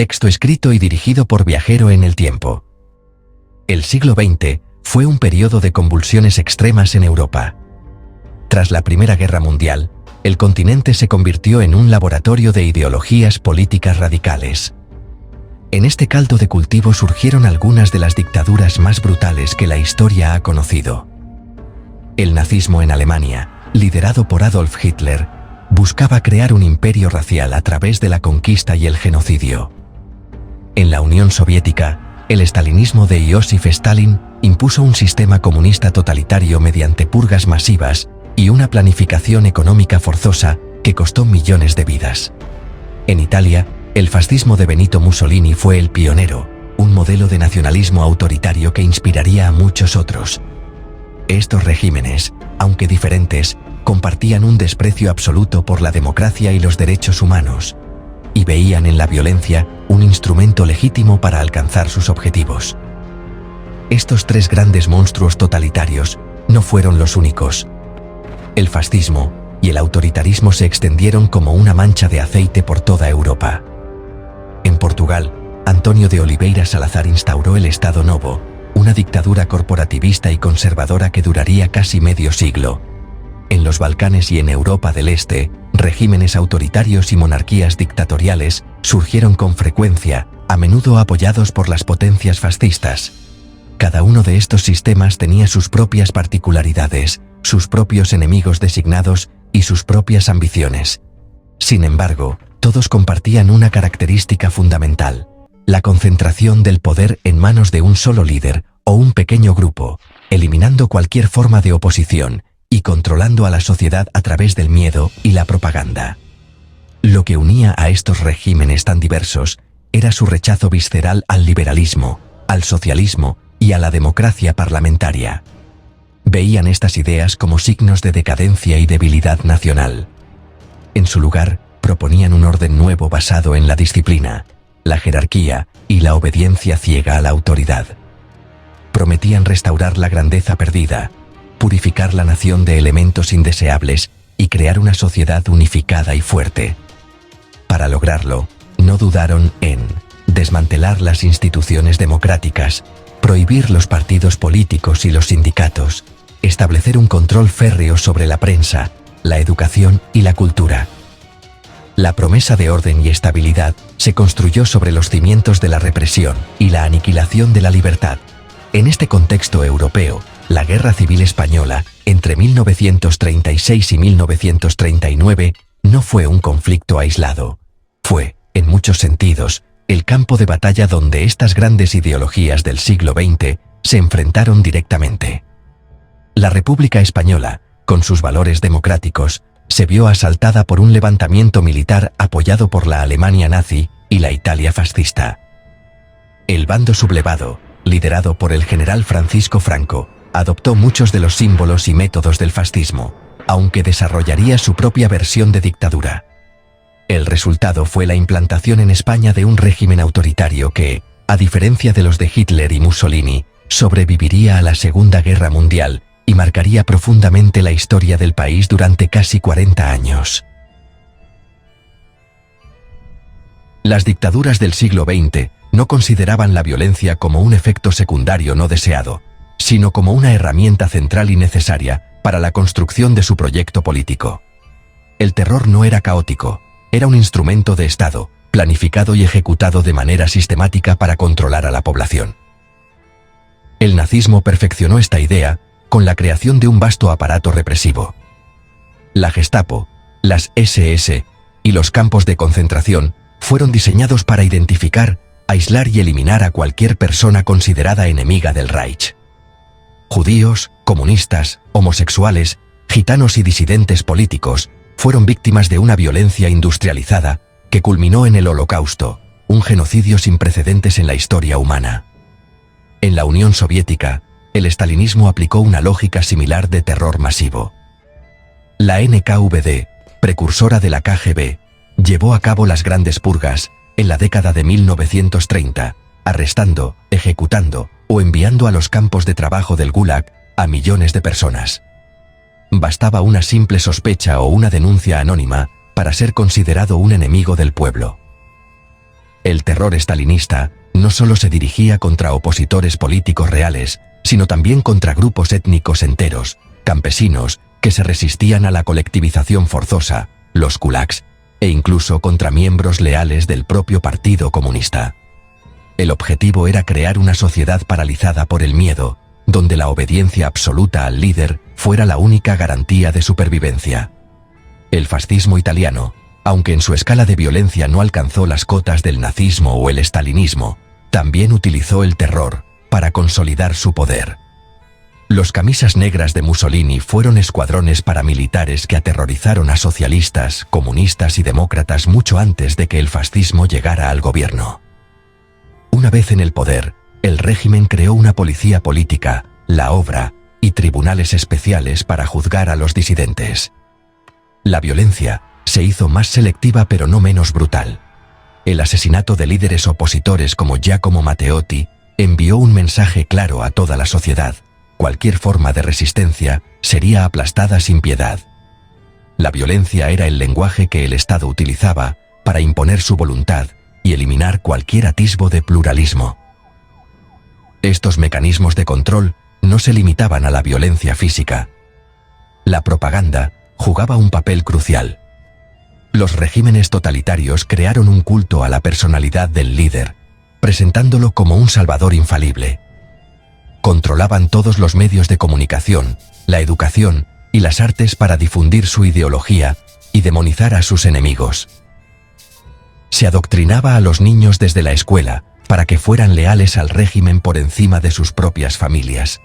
Texto escrito y dirigido por Viajero en el tiempo. El siglo XX fue un periodo de convulsiones extremas en Europa. Tras la Primera Guerra Mundial, el continente se convirtió en un laboratorio de ideologías políticas radicales. En este caldo de cultivo surgieron algunas de las dictaduras más brutales que la historia ha conocido. El nazismo en Alemania, liderado por Adolf Hitler, buscaba crear un imperio racial a través de la conquista y el genocidio. En la Unión Soviética, el estalinismo de Iósif Stalin impuso un sistema comunista totalitario mediante purgas masivas y una planificación económica forzosa que costó millones de vidas. En Italia, el fascismo de Benito Mussolini fue el pionero, un modelo de nacionalismo autoritario que inspiraría a muchos otros. Estos regímenes, aunque diferentes, compartían un desprecio absoluto por la democracia y los derechos humanos, y veían en la violencia un instrumento legítimo para alcanzar sus objetivos. Estos tres grandes monstruos totalitarios no fueron los únicos. El fascismo y el autoritarismo se extendieron como una mancha de aceite por toda Europa. En Portugal, António de Oliveira Salazar instauró el Estado Novo, una dictadura corporativista y conservadora que duraría casi medio siglo. En los Balcanes y en Europa del Este, regímenes autoritarios y monarquías dictatoriales surgieron con frecuencia, a menudo apoyados por las potencias fascistas. Cada uno de estos sistemas tenía sus propias particularidades, sus propios enemigos designados y sus propias ambiciones. Sin embargo, todos compartían una característica fundamental: la concentración del poder en manos de un solo líder o un pequeño grupo, eliminando cualquier forma de oposición y controlando a la sociedad a través del miedo y la propaganda. Lo que unía a estos regímenes tan diversos era su rechazo visceral al liberalismo, al socialismo y a la democracia parlamentaria. Veían estas ideas como signos de decadencia y debilidad nacional. En su lugar, proponían un orden nuevo basado en la disciplina, la jerarquía y la obediencia ciega a la autoridad. Prometían restaurar la grandeza perdida, purificar la nación de elementos indeseables y crear una sociedad unificada y fuerte. Para lograrlo, no dudaron en desmantelar las instituciones democráticas, prohibir los partidos políticos y los sindicatos, establecer un control férreo sobre la prensa, la educación y la cultura. La promesa de orden y estabilidad se construyó sobre los cimientos de la represión y la aniquilación de la libertad. En este contexto europeo, la Guerra Civil Española, entre 1936 y 1939, no fue un conflicto aislado. Fue, en muchos sentidos, el campo de batalla donde estas grandes ideologías del siglo XX se enfrentaron directamente. La República Española, con sus valores democráticos, se vio asaltada por un levantamiento militar apoyado por la Alemania nazi y la Italia fascista. El bando sublevado, liderado por el general Francisco Franco, adoptó muchos de los símbolos y métodos del fascismo, aunque desarrollaría su propia versión de dictadura. El resultado fue la implantación en España de un régimen autoritario que, a diferencia de los de Hitler y Mussolini, sobreviviría a la Segunda Guerra Mundial y marcaría profundamente la historia del país durante casi 40 años. Las dictaduras del siglo XX no consideraban la violencia como un efecto secundario no deseado, sino como una herramienta central y necesaria para la construcción de su proyecto político. El terror no era caótico, era un instrumento de Estado, planificado y ejecutado de manera sistemática para controlar a la población. El nazismo perfeccionó esta idea con la creación de un vasto aparato represivo. La Gestapo, las SS y los campos de concentración fueron diseñados para identificar, aislar y eliminar a cualquier persona considerada enemiga del Reich. Judíos, comunistas, homosexuales, gitanos y disidentes políticos fueron víctimas de una violencia industrializada que culminó en el Holocausto, un genocidio sin precedentes en la historia humana. En la Unión Soviética, el estalinismo aplicó una lógica similar de terror masivo. La NKVD, precursora de la KGB, llevó a cabo las grandes purgas en la década de 1930, arrestando, ejecutando o enviando a los campos de trabajo del Gulag a millones de personas. Bastaba una simple sospecha o una denuncia anónima para ser considerado un enemigo del pueblo. El terror estalinista no solo se dirigía contra opositores políticos reales, sino también contra grupos étnicos enteros, campesinos, que se resistían a la colectivización forzosa, los kulaks, e incluso contra miembros leales del propio Partido Comunista. El objetivo era crear una sociedad paralizada por el miedo, donde la obediencia absoluta al líder fuera la única garantía de supervivencia. El fascismo italiano, aunque en su escala de violencia no alcanzó las cotas del nazismo o el estalinismo, también utilizó el terror para consolidar su poder. Los camisas negras de Mussolini fueron escuadrones paramilitares que aterrorizaron a socialistas, comunistas y demócratas mucho antes de que el fascismo llegara al gobierno. Una vez en el poder, el régimen creó una policía política, la Obra, y tribunales especiales para juzgar a los disidentes. La violencia se hizo más selectiva pero no menos brutal. El asesinato de líderes opositores como Giacomo Matteotti envió un mensaje claro a toda la sociedad: cualquier forma de resistencia sería aplastada sin piedad. La violencia era el lenguaje que el Estado utilizaba para imponer su voluntad y eliminar cualquier atisbo de pluralismo. Estos mecanismos de control no se limitaban a la violencia física. La propaganda jugaba un papel crucial. Los regímenes totalitarios crearon un culto a la personalidad del líder, presentándolo como un salvador infalible. Controlaban todos los medios de comunicación, la educación y las artes para difundir su ideología y demonizar a sus enemigos. Se adoctrinaba a los niños desde la escuela para que fueran leales al régimen por encima de sus propias familias.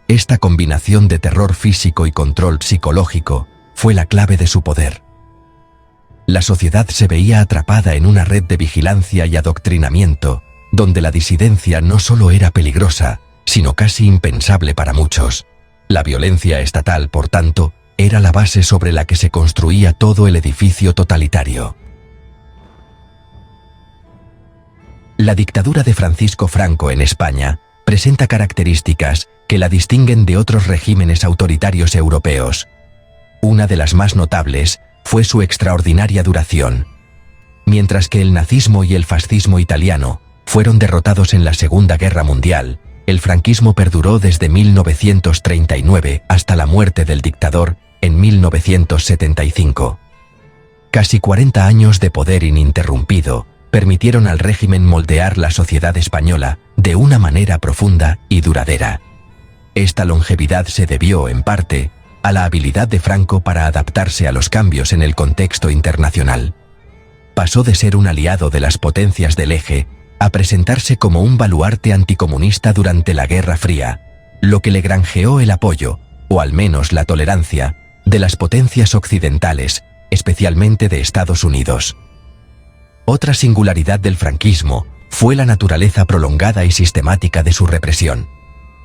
Esta combinación de terror físico y control psicológico fue la clave de su poder. La sociedad se veía atrapada en una red de vigilancia y adoctrinamiento, donde la disidencia no solo era peligrosa, sino casi impensable para muchos. La violencia estatal, por tanto, era la base sobre la que se construía todo el edificio totalitario. La dictadura de Francisco Franco en España presenta características que la distinguen de otros regímenes autoritarios europeos. Una de las más notables fue su extraordinaria duración. Mientras que el nazismo y el fascismo italiano fueron derrotados en la Segunda Guerra Mundial, el franquismo perduró desde 1939 hasta la muerte del dictador en 1975. Casi 40 años de poder ininterrumpido permitieron al régimen moldear la sociedad española de una manera profunda y duradera. Esta longevidad se debió, en parte, a la habilidad de Franco para adaptarse a los cambios en el contexto internacional. Pasó de ser un aliado de las potencias del Eje a presentarse como un baluarte anticomunista durante la Guerra Fría, lo que le granjeó el apoyo, o al menos la tolerancia, de las potencias occidentales, especialmente de Estados Unidos. Otra singularidad del franquismo fue la naturaleza prolongada y sistemática de su represión.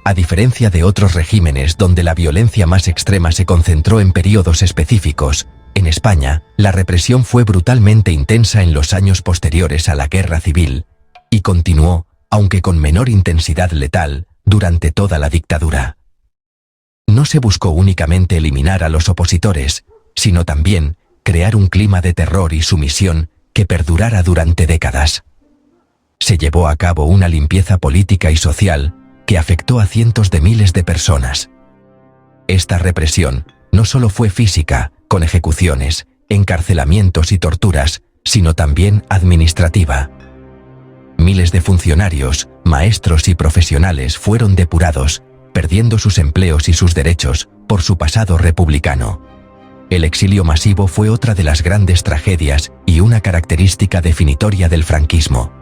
A diferencia de otros regímenes donde la violencia más extrema se concentró en periodos específicos, en España, la represión fue brutalmente intensa en los años posteriores a la Guerra Civil, y continuó, aunque con menor intensidad letal, durante toda la dictadura. No se buscó únicamente eliminar a los opositores, sino también crear un clima de terror y sumisión que perdurara durante décadas. Se llevó a cabo una limpieza política y social que afectó a cientos de miles de personas. Esta represión no solo fue física, con ejecuciones, encarcelamientos y torturas, sino también administrativa. Miles de funcionarios, maestros y profesionales fueron depurados, perdiendo sus empleos y sus derechos por su pasado republicano. El exilio masivo fue otra de las grandes tragedias y una característica definitoria del franquismo.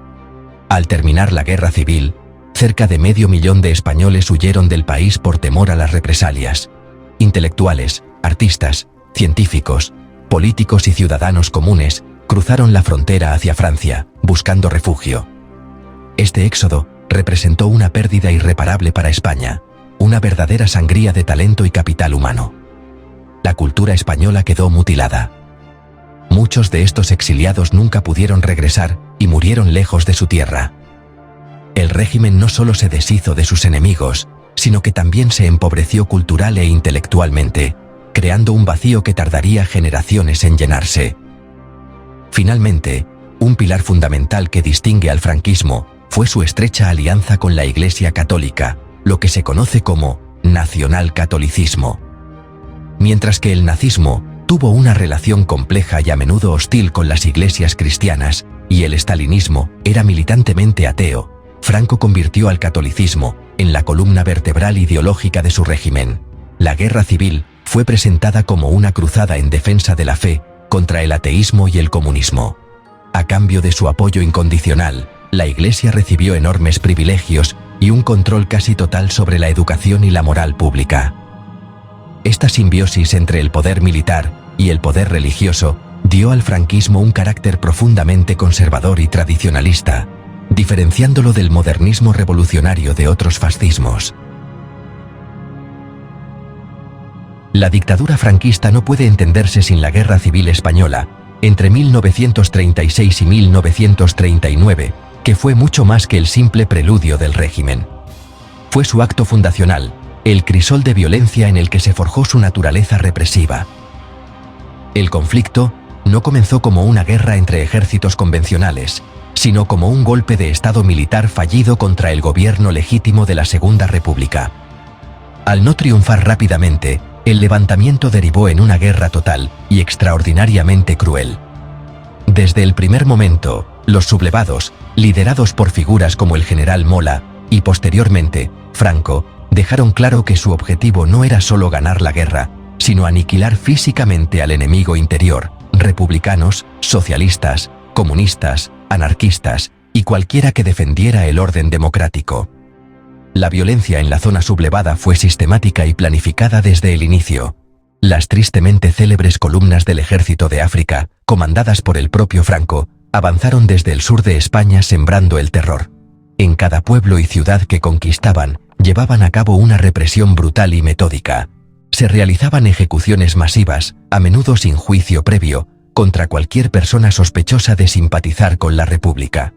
Al terminar la Guerra Civil, cerca de 500.000 de españoles huyeron del país por temor a las represalias. Intelectuales, artistas, científicos, políticos y ciudadanos comunes cruzaron la frontera hacia Francia, buscando refugio. Este éxodo representó una pérdida irreparable para España, una verdadera sangría de talento y capital humano. La cultura española quedó mutilada. Muchos de estos exiliados nunca pudieron regresar y murieron lejos de su tierra. El régimen no solo se deshizo de sus enemigos, sino que también se empobreció cultural e intelectualmente, creando un vacío que tardaría generaciones en llenarse. Finalmente, Un pilar fundamental que distingue al franquismo fue su estrecha alianza con la Iglesia Católica, lo que se conoce como nacionalcatolicismo. Mientras que el nazismo tuvo una relación compleja y a menudo hostil con las iglesias cristianas, y el estalinismo era militantemente ateo, Franco convirtió al catolicismo en la columna vertebral ideológica de su régimen. La guerra civil fue presentada como una cruzada en defensa de la fe contra el ateísmo y el comunismo. A cambio de su apoyo incondicional, la Iglesia recibió enormes privilegios y un control casi total sobre la educación y la moral pública. Esta simbiosis entre el poder militar y el poder religioso dio al franquismo un carácter profundamente conservador y tradicionalista, diferenciándolo del modernismo revolucionario de otros fascismos. La dictadura franquista no puede entenderse sin la Guerra Civil Española, entre 1936 y 1939, que fue mucho más que el simple preludio del régimen. Fue su acto fundacional, el crisol de violencia en el que se forjó su naturaleza represiva. El conflicto no comenzó como una guerra entre ejércitos convencionales, sino como un golpe de Estado militar fallido contra el gobierno legítimo de la Segunda República. Al no triunfar rápidamente, el levantamiento derivó en una guerra total y extraordinariamente cruel. Desde el primer momento, los sublevados, liderados por figuras como el general Mola y posteriormente Franco, dejaron claro que su objetivo no era solo ganar la guerra, sino aniquilar físicamente al enemigo interior, republicanos, socialistas, comunistas, anarquistas y cualquiera que defendiera el orden democrático. La violencia en la zona sublevada fue sistemática y planificada desde el inicio. Las tristemente célebres columnas del Ejército de África, comandadas por el propio Franco, avanzaron desde el sur de España sembrando el terror. En cada pueblo y ciudad que conquistaban, llevaban a cabo una represión brutal y metódica. Se realizaban ejecuciones masivas, a menudo sin juicio previo, contra cualquier persona sospechosa de simpatizar con la República.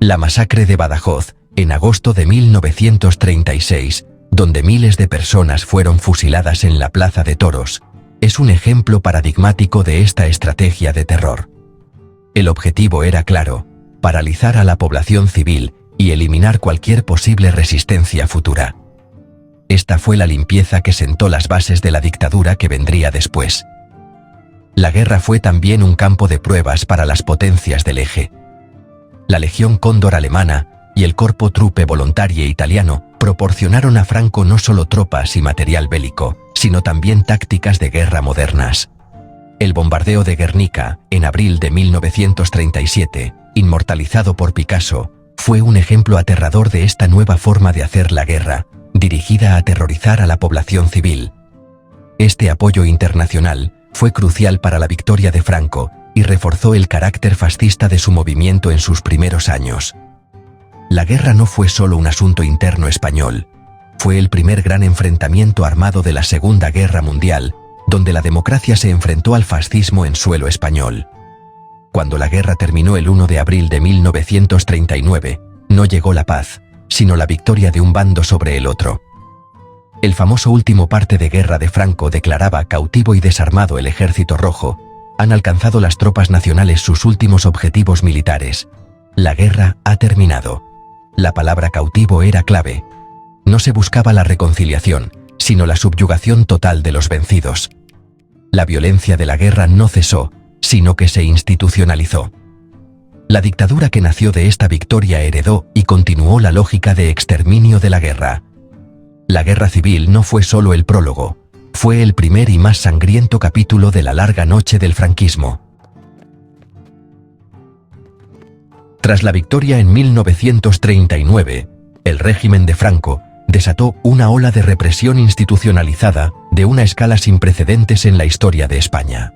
La masacre de Badajoz, en agosto de 1936, donde miles de personas fueron fusiladas en la Plaza de Toros, es un ejemplo paradigmático de esta estrategia de terror. El objetivo era claro: paralizar a la población civil y eliminar cualquier posible resistencia futura. Esta fue la limpieza que sentó las bases de la dictadura que vendría después. La guerra fue también un campo de pruebas para las potencias del eje. La Legión Cóndor alemana y el Corpo Truppe Volontarie italiano proporcionaron a Franco no solo tropas y material bélico, sino también tácticas de guerra modernas. El bombardeo de Guernica, en abril de 1937, inmortalizado por Picasso, fue un ejemplo aterrador de esta nueva forma de hacer la guerra, dirigida a aterrorizar a la población civil. Este apoyo internacional fue crucial para la victoria de Franco y reforzó el carácter fascista de su movimiento en sus primeros años. La guerra no fue solo un asunto interno español, fue el primer gran enfrentamiento armado de la Segunda Guerra Mundial, donde la democracia se enfrentó al fascismo en suelo español. Cuando la guerra terminó el 1 de abril de 1939, no llegó la paz, sino la victoria de un bando sobre el otro. El famoso último parte de guerra de Franco declaraba cautivo y desarmado el Ejército Rojo. Han alcanzado las tropas nacionales sus últimos objetivos militares. La guerra ha terminado. La palabra cautivo era clave. No se buscaba la reconciliación, sino la subyugación total de los vencidos. La violencia de la guerra no cesó, sino que se institucionalizó. La dictadura que nació de esta victoria heredó y continuó la lógica de exterminio de la guerra. La guerra civil no fue solo el prólogo, fue el primer y más sangriento capítulo de la larga noche del franquismo. Tras la victoria en 1939, el régimen de Franco desató una ola de represión institucionalizada de una escala sin precedentes en la historia de España.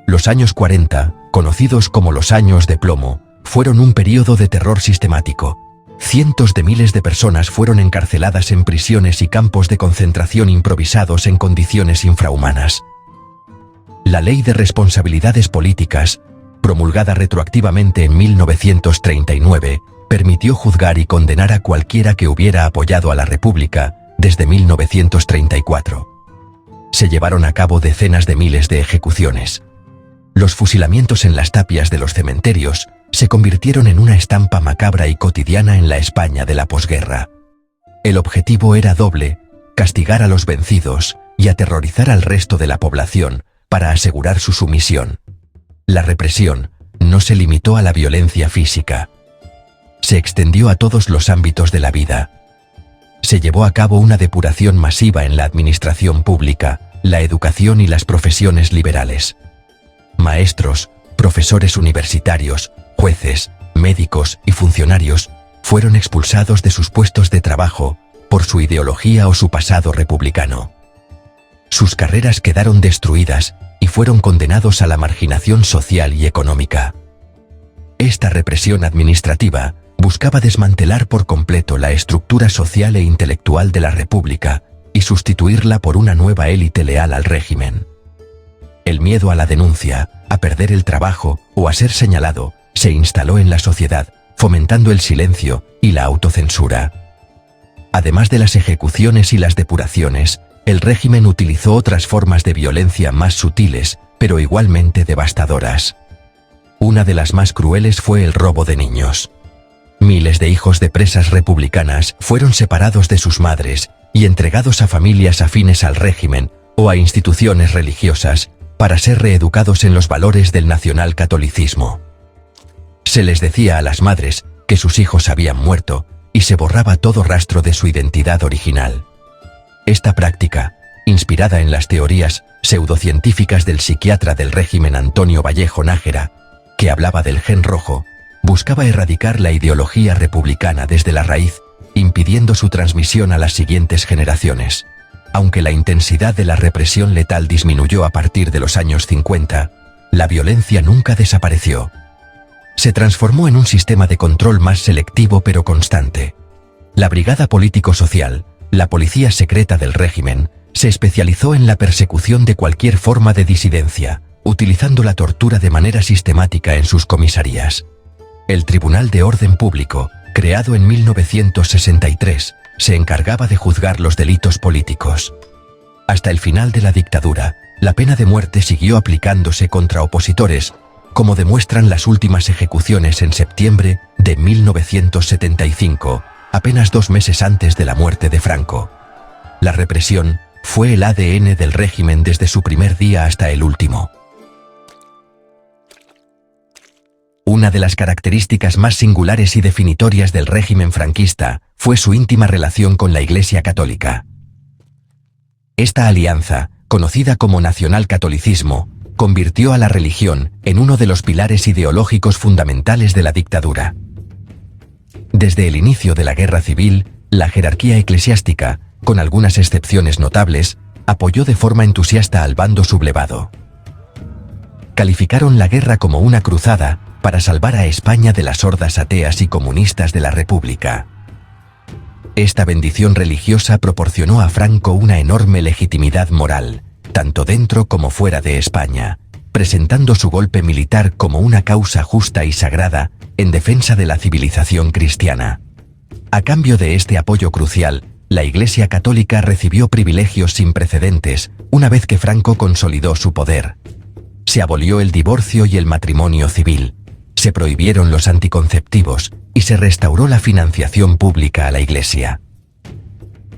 Los años 40, conocidos como los años de plomo, fueron un período de terror sistemático. Cientos de miles de personas fueron encarceladas en prisiones y campos de concentración improvisados en condiciones infrahumanas. La Ley de Responsabilidades Políticas, promulgada retroactivamente en 1939, permitió juzgar y condenar a cualquiera que hubiera apoyado a la República desde 1934. Se llevaron a cabo decenas de miles de ejecuciones. Los fusilamientos en las tapias de los cementerios se convirtieron en una estampa macabra y cotidiana en la España de la posguerra. El objetivo era doble: castigar a los vencidos y aterrorizar al resto de la población para asegurar su sumisión. La represión no se limitó a la violencia física. Se extendió a todos los ámbitos de la vida. Se llevó a cabo una depuración masiva en la administración pública, la educación y las profesiones liberales. Maestros, profesores universitarios, jueces, médicos y funcionarios fueron expulsados de sus puestos de trabajo por su ideología o su pasado republicano. Sus carreras quedaron destruidas y fueron condenados a la marginación social y económica. Esta represión administrativa buscaba desmantelar por completo la estructura social e intelectual de la República y sustituirla por una nueva élite leal al régimen. El miedo a la denuncia, a perder el trabajo o a ser señalado se instaló en la sociedad, fomentando el silencio y la autocensura. Además de las ejecuciones y las depuraciones, el régimen utilizó otras formas de violencia más sutiles, pero igualmente devastadoras. Una de las más crueles fue el robo de niños. Miles de hijos de presas republicanas fueron separados de sus madres y entregados a familias afines al régimen o a instituciones religiosas para ser reeducados en los valores del nacionalcatolicismo. Se les decía a las madres que sus hijos habían muerto y se borraba todo rastro de su identidad original. Esta práctica, inspirada en las teorías pseudocientíficas del psiquiatra del régimen Antonio Vallejo Nájera, que hablaba del gen rojo, buscaba erradicar la ideología republicana desde la raíz, impidiendo su transmisión a las siguientes generaciones. Aunque la intensidad de la represión letal disminuyó a partir de los años 50, la violencia nunca desapareció. Se transformó en un sistema de control más selectivo pero constante. La Brigada Político-Social, la policía secreta del régimen, se especializó en la persecución de cualquier forma de disidencia, utilizando la tortura de manera sistemática en sus comisarías. El Tribunal de Orden Público, creado en 1963, se encargaba de juzgar los delitos políticos. Hasta el final de la dictadura, la pena de muerte siguió aplicándose contra opositores, como demuestran las últimas ejecuciones en septiembre de 1975, apenas 2 meses antes de la muerte de Franco. La represión fue el ADN del régimen desde su primer día hasta el último. Una de las características más singulares y definitorias del régimen franquista fue su íntima relación con la Iglesia Católica. Esta alianza, conocida como nacionalcatolicismo, convirtió a la religión en uno de los pilares ideológicos fundamentales de la dictadura. Desde el inicio de la Guerra Civil, la jerarquía eclesiástica, con algunas excepciones notables, apoyó de forma entusiasta al bando sublevado. Calificaron la guerra como una cruzada para salvar a España de las hordas ateas y comunistas de la República. Esta bendición religiosa proporcionó a Franco una enorme legitimidad moral, tanto dentro como fuera de España, presentando su golpe militar como una causa justa y sagrada en defensa de la civilización cristiana. A cambio de este apoyo crucial, la Iglesia Católica recibió privilegios sin precedentes una vez que Franco consolidó su poder. Se abolió el divorcio y el matrimonio civil, se prohibieron los anticonceptivos y se restauró la financiación pública a la Iglesia.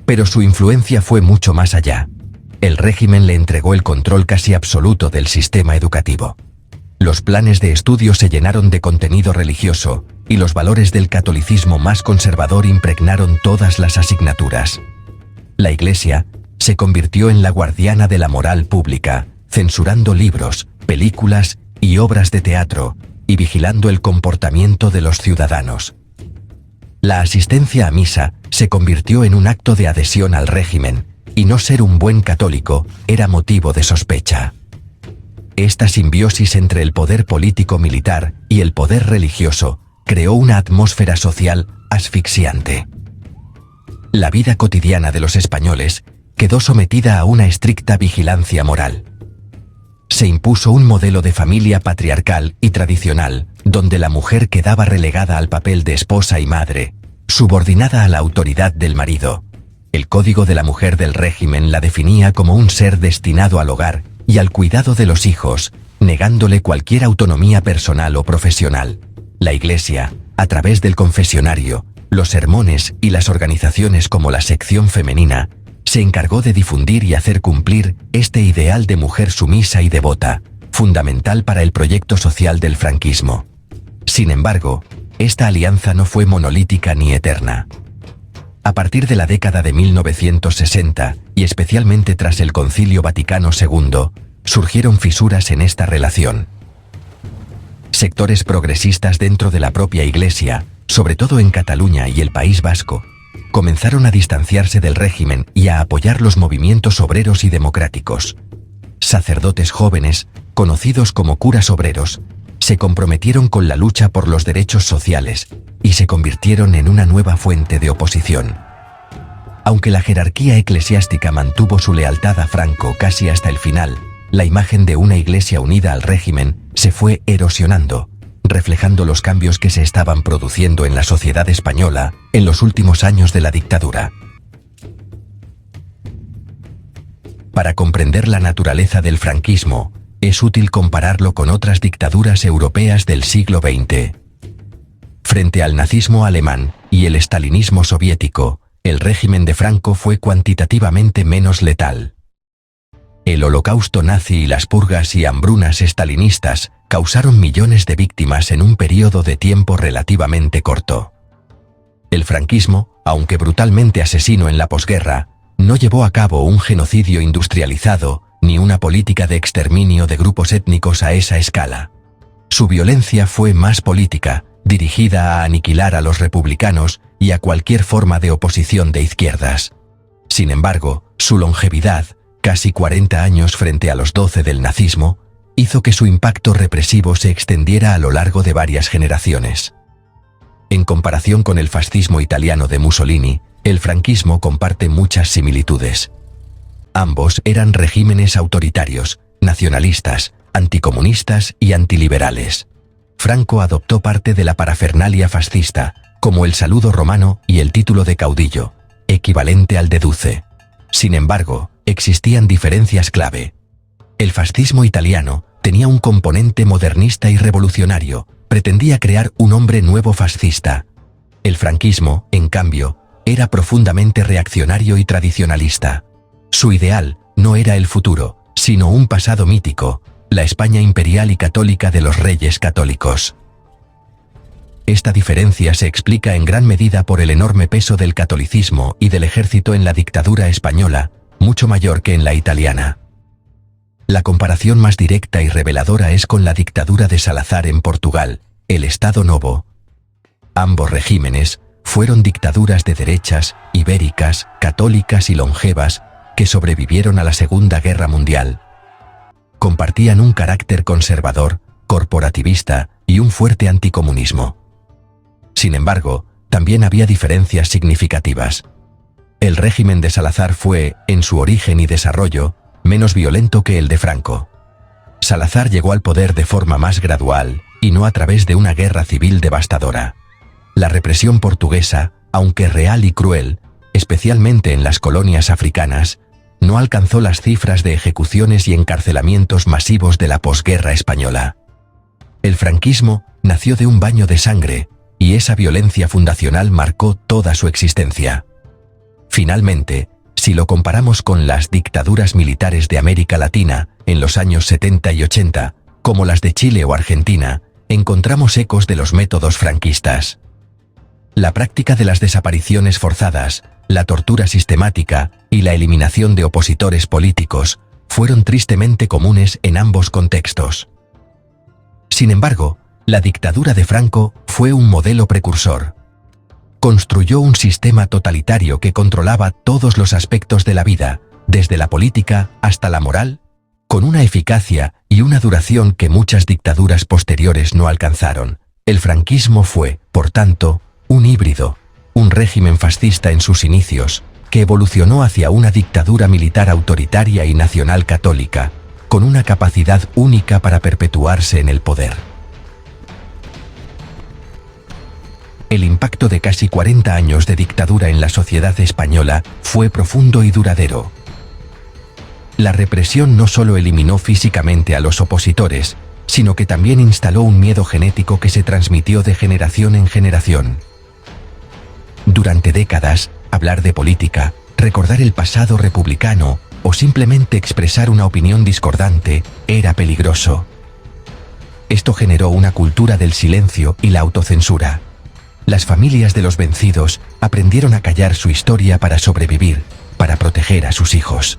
Pero su influencia fue mucho más allá. El régimen le entregó el control casi absoluto del sistema educativo. Los planes de estudio se llenaron de contenido religioso y los valores del catolicismo más conservador impregnaron todas las asignaturas. La Iglesia se convirtió en la guardiana de la moral pública, censurando libros, películas y obras de teatro, y vigilando el comportamiento de los ciudadanos. La asistencia a misa se convirtió en un acto de adhesión al régimen, y no ser un buen católico era motivo de sospecha. Esta simbiosis entre el poder político-militar y el poder religioso creó una atmósfera social asfixiante. La vida cotidiana de los españoles quedó sometida a una estricta vigilancia moral. Se impuso un modelo de familia patriarcal y tradicional, donde la mujer quedaba relegada al papel de esposa y madre, subordinada a la autoridad del marido. El código de la mujer del régimen la definía como un ser destinado al hogar y al cuidado de los hijos, negándole cualquier autonomía personal o profesional. La Iglesia, a través del confesionario, los sermones y las organizaciones como la sección femenina, se encargó de difundir y hacer cumplir este ideal de mujer sumisa y devota, fundamental para el proyecto social del franquismo. Sin embargo, esta alianza no fue monolítica ni eterna. A partir de la década de 1960, y especialmente tras el Concilio Vaticano II, surgieron fisuras en esta relación. Sectores progresistas dentro de la propia Iglesia, sobre todo en Cataluña y el País Vasco, comenzaron a distanciarse del régimen y a apoyar los movimientos obreros y democráticos. Sacerdotes jóvenes, conocidos como curas obreros, se comprometieron con la lucha por los derechos sociales y se convirtieron en una nueva fuente de oposición. Aunque la jerarquía eclesiástica mantuvo su lealtad a Franco casi hasta el final, la imagen de una Iglesia unida al régimen se fue erosionando, reflejando los cambios que se estaban produciendo en la sociedad española en los últimos años de la dictadura. Para comprender la naturaleza del franquismo, es útil compararlo con otras dictaduras europeas del siglo XX. Frente al nazismo alemán y el estalinismo soviético, el régimen de Franco fue cuantitativamente menos letal. El holocausto nazi y las purgas y hambrunas estalinistas causaron millones de víctimas en un periodo de tiempo relativamente corto. El franquismo, aunque brutalmente asesino en la posguerra, no llevó a cabo un genocidio industrializado ni una política de exterminio de grupos étnicos a esa escala. Su violencia fue más política, dirigida a aniquilar a los republicanos y a cualquier forma de oposición de izquierdas. Sin embargo, su longevidad, casi 40 años frente a los 12 del nazismo, hizo que su impacto represivo se extendiera a lo largo de varias generaciones. En comparación con el fascismo italiano de Mussolini, el franquismo comparte muchas similitudes. Ambos eran regímenes autoritarios, nacionalistas, anticomunistas y antiliberales. Franco adoptó parte de la parafernalia fascista, como el saludo romano y el título de caudillo, equivalente al de duce. Sin embargo, existían diferencias clave. El fascismo italiano tenía un componente modernista y revolucionario, pretendía crear un hombre nuevo fascista. El franquismo, en cambio, era profundamente reaccionario y tradicionalista. Su ideal no era el futuro, sino un pasado mítico, la España imperial y católica de los reyes católicos. Esta diferencia se explica en gran medida por el enorme peso del catolicismo y del ejército en la dictadura española, mucho mayor que en la italiana. La comparación más directa y reveladora es con la dictadura de Salazar en Portugal, el Estado Novo. Ambos regímenes fueron dictaduras de derechas, ibéricas, católicas y longevas, que sobrevivieron a la Segunda Guerra Mundial. Compartían un carácter conservador, corporativista y un fuerte anticomunismo. Sin embargo, también había diferencias significativas. El régimen de Salazar fue, en su origen y desarrollo, menos violento que el de Franco. Salazar llegó al poder de forma más gradual y no a través de una guerra civil devastadora. La represión portuguesa, aunque real y cruel, especialmente en las colonias africanas, no alcanzó las cifras de ejecuciones y encarcelamientos masivos de la posguerra española. El franquismo nació de un baño de sangre, y esa violencia fundacional marcó toda su existencia. Finalmente, si lo comparamos con las dictaduras militares de América Latina en los años 70 y 80, como las de Chile o Argentina, encontramos ecos de los métodos franquistas. La práctica de las desapariciones forzadas, la tortura sistemática y la eliminación de opositores políticos fueron tristemente comunes en ambos contextos. Sin embargo, la dictadura de Franco fue un modelo precursor. Construyó un sistema totalitario que controlaba todos los aspectos de la vida, desde la política hasta la moral, con una eficacia y una duración que muchas dictaduras posteriores no alcanzaron. El franquismo fue, por tanto, un híbrido, un régimen fascista en sus inicios, que evolucionó hacia una dictadura militar autoritaria y nacional católica, con una capacidad única para perpetuarse en el poder. El impacto de casi 40 años de dictadura en la sociedad española fue profundo y duradero. La represión no solo eliminó físicamente a los opositores, sino que también instaló un miedo genético que se transmitió de generación en generación. Durante décadas, hablar de política, recordar el pasado republicano o simplemente expresar una opinión discordante era peligroso. Esto generó una cultura del silencio y la autocensura. Las familias de los vencidos aprendieron a callar su historia para sobrevivir, para proteger a sus hijos.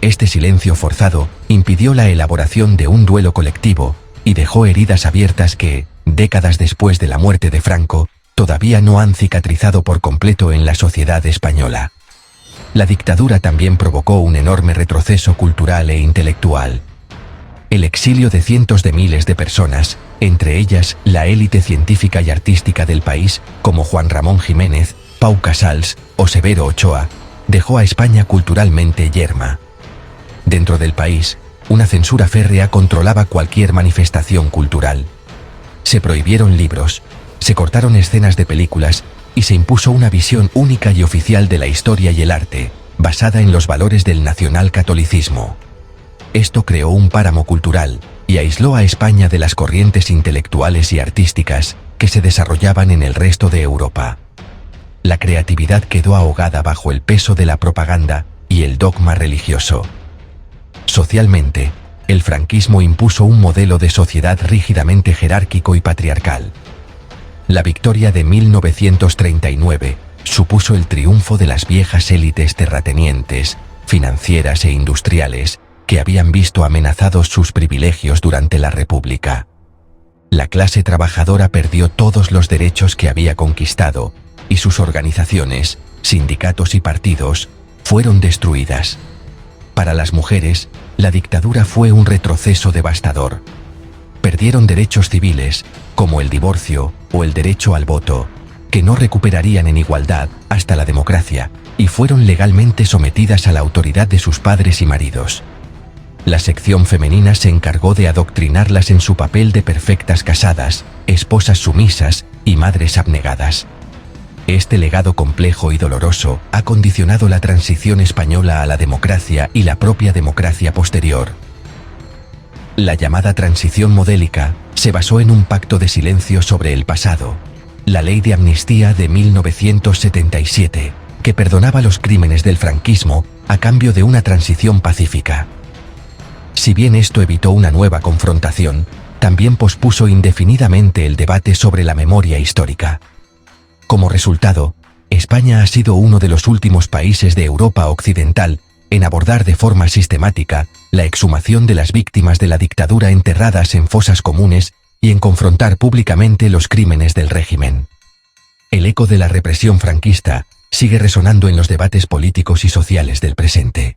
Este silencio forzado impidió la elaboración de un duelo colectivo y dejó heridas abiertas que, décadas después de la muerte de Franco, todavía no han cicatrizado por completo en la sociedad española. La dictadura también provocó un enorme retroceso cultural e intelectual. El exilio de cientos de miles de personas, entre ellas la élite científica y artística del país, como Juan Ramón Jiménez, Pau Casals o Severo Ochoa, dejó a España culturalmente yerma. Dentro del país, una censura férrea controlaba cualquier manifestación cultural. Se prohibieron libros, se cortaron escenas de películas y se impuso una visión única y oficial de la historia y el arte, basada en los valores del nacionalcatolicismo. Esto creó un páramo cultural y aisló a España de las corrientes intelectuales y artísticas que se desarrollaban en el resto de Europa. La creatividad quedó ahogada bajo el peso de la propaganda y el dogma religioso. Socialmente, el franquismo impuso un modelo de sociedad rígidamente jerárquico y patriarcal. La victoria de 1939 supuso el triunfo de las viejas élites terratenientes, financieras e industriales que habían visto amenazados sus privilegios durante la República. La clase trabajadora perdió todos los derechos que había conquistado y sus organizaciones, sindicatos y partidos fueron destruidas. Para las mujeres, la dictadura fue un retroceso devastador. Perdieron derechos civiles, como el divorcio o el derecho al voto, que no recuperarían en igualdad hasta la democracia, y fueron legalmente sometidas a la autoridad de sus padres y maridos. La sección femenina se encargó de adoctrinarlas en su papel de perfectas casadas, esposas sumisas y madres abnegadas. Este legado complejo y doloroso ha condicionado la transición española a la democracia y la propia democracia posterior. La llamada transición modélica se basó en un pacto de silencio sobre el pasado, la Ley de Amnistía de 1977, que perdonaba los crímenes del franquismo a cambio de una transición pacífica. Si bien esto evitó una nueva confrontación, también pospuso indefinidamente el debate sobre la memoria histórica. Como resultado, España ha sido uno de los últimos países de Europa Occidental en abordar de forma sistemática la exhumación de las víctimas de la dictadura enterradas en fosas comunes y en confrontar públicamente los crímenes del régimen. El eco de la represión franquista sigue resonando en los debates políticos y sociales del presente.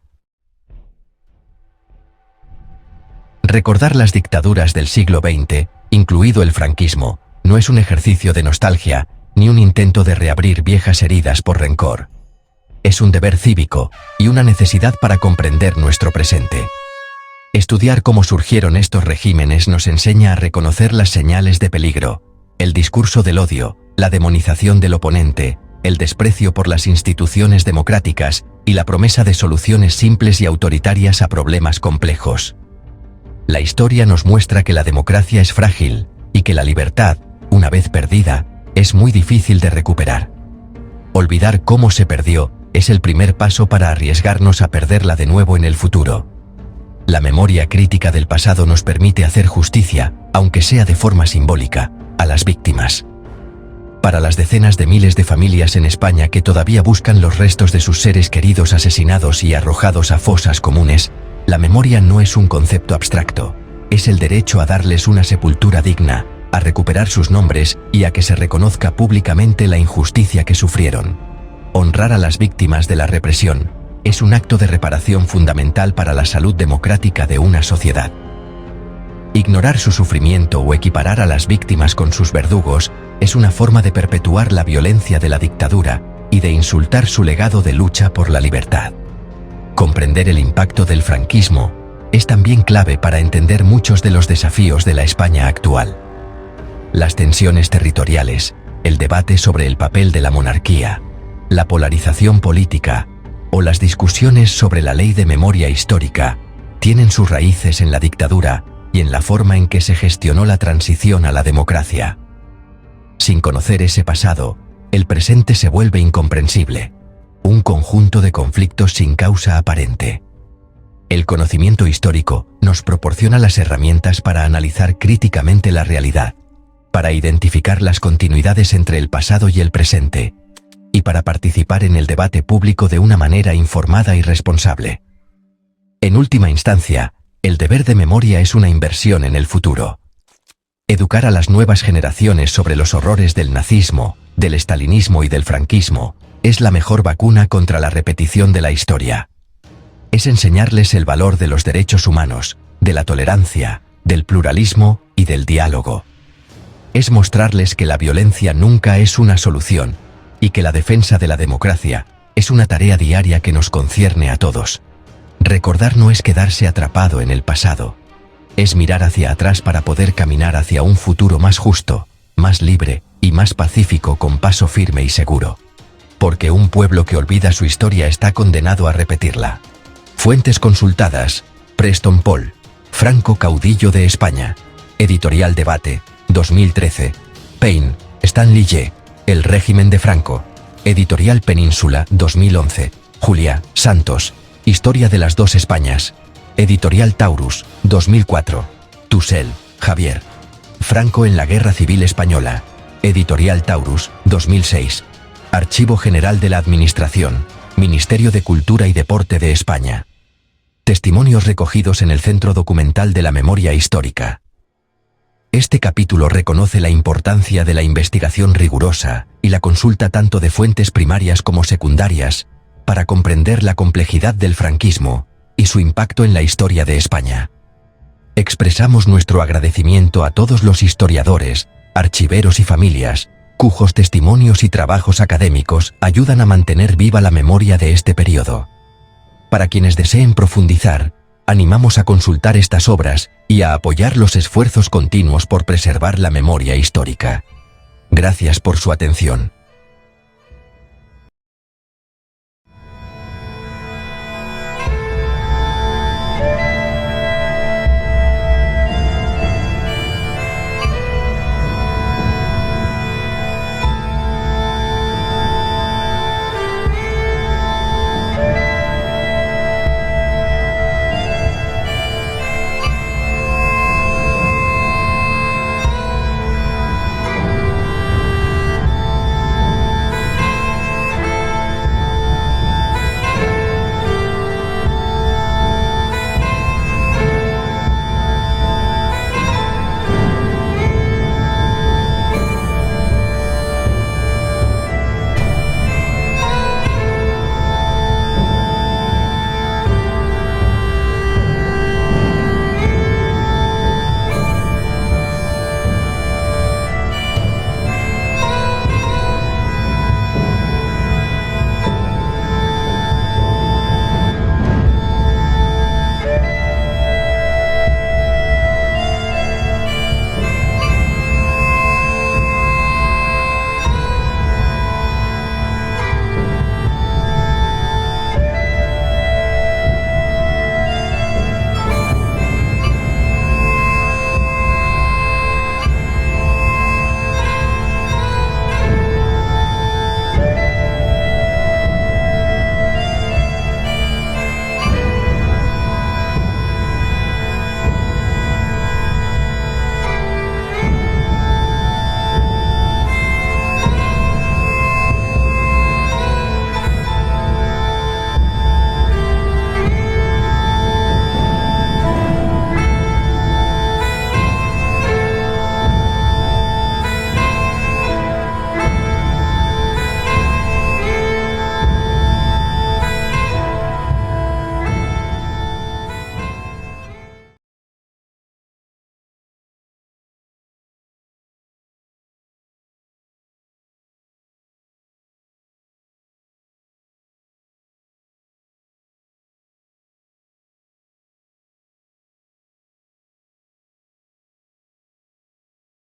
Recordar las dictaduras del siglo XX, incluido el franquismo, no es un ejercicio de nostalgia, ni un intento de reabrir viejas heridas por rencor. Es un deber cívico y una necesidad para comprender nuestro presente. Estudiar cómo surgieron estos regímenes nos enseña a reconocer las señales de peligro, el discurso del odio, la demonización del oponente, el desprecio por las instituciones democráticas y la promesa de soluciones simples y autoritarias a problemas complejos. La historia nos muestra que la democracia es frágil y que la libertad, una vez perdida, es muy difícil de recuperar. Olvidar cómo se perdió es el primer paso para arriesgarnos a perderla de nuevo en el futuro. La memoria crítica del pasado nos permite hacer justicia, aunque sea de forma simbólica, a las víctimas. Para las decenas de miles de familias en España que todavía buscan los restos de sus seres queridos asesinados y arrojados a fosas comunes, la memoria no es un concepto abstracto, es el derecho a darles una sepultura digna, a recuperar sus nombres y a que se reconozca públicamente la injusticia que sufrieron. Honrar a las víctimas de la represión es un acto de reparación fundamental para la salud democrática de una sociedad. Ignorar su sufrimiento o equiparar a las víctimas con sus verdugos es una forma de perpetuar la violencia de la dictadura y de insultar su legado de lucha por la libertad. Comprender el impacto del franquismo es también clave para entender muchos de los desafíos de la España actual. Las tensiones territoriales, el debate sobre el papel de la monarquía, la polarización política o las discusiones sobre la ley de memoria histórica tienen sus raíces en la dictadura y en la forma en que se gestionó la transición a la democracia. Sin conocer ese pasado, el presente se vuelve incomprensible, un conjunto de conflictos sin causa aparente. El conocimiento histórico nos proporciona las herramientas para analizar críticamente la realidad, para identificar las continuidades entre el pasado y el presente, y para participar en el debate público de una manera informada y responsable. En última instancia, el deber de memoria es una inversión en el futuro. Educar a las nuevas generaciones sobre los horrores del nazismo, del estalinismo y del franquismo es la mejor vacuna contra la repetición de la historia. Es enseñarles el valor de los derechos humanos, de la tolerancia, del pluralismo y del diálogo. Es mostrarles que la violencia nunca es una solución y que la defensa de la democracia es una tarea diaria que nos concierne a todos. Recordar no es quedarse atrapado en el pasado, es mirar hacia atrás para poder caminar hacia un futuro más justo, más libre y más pacífico con paso firme y seguro. Porque un pueblo que olvida su historia está condenado a repetirla. Fuentes consultadas: Preston Paul, Franco caudillo de España. Editorial Debate, 2013. Payne, Stanley J. El régimen de Franco. Editorial Península, 2011. Julia, Santos, Historia de las dos Españas. Editorial Taurus, 2004. Tusell, Javier. Franco en la Guerra Civil Española. Editorial Taurus, 2006. Archivo General de la Administración, Ministerio de Cultura y Deporte de España. Testimonios recogidos en el Centro Documental de la Memoria Histórica. Este capítulo reconoce la importancia de la investigación rigurosa y la consulta tanto de fuentes primarias como secundarias para comprender la complejidad del franquismo y su impacto en la historia de España. Expresamos nuestro agradecimiento a todos los historiadores, archiveros y familias, cuyos testimonios y trabajos académicos ayudan a mantener viva la memoria de este periodo. Para quienes deseen profundizar, animamos a consultar estas obras y a apoyar los esfuerzos continuos por preservar la memoria histórica. Gracias por su atención.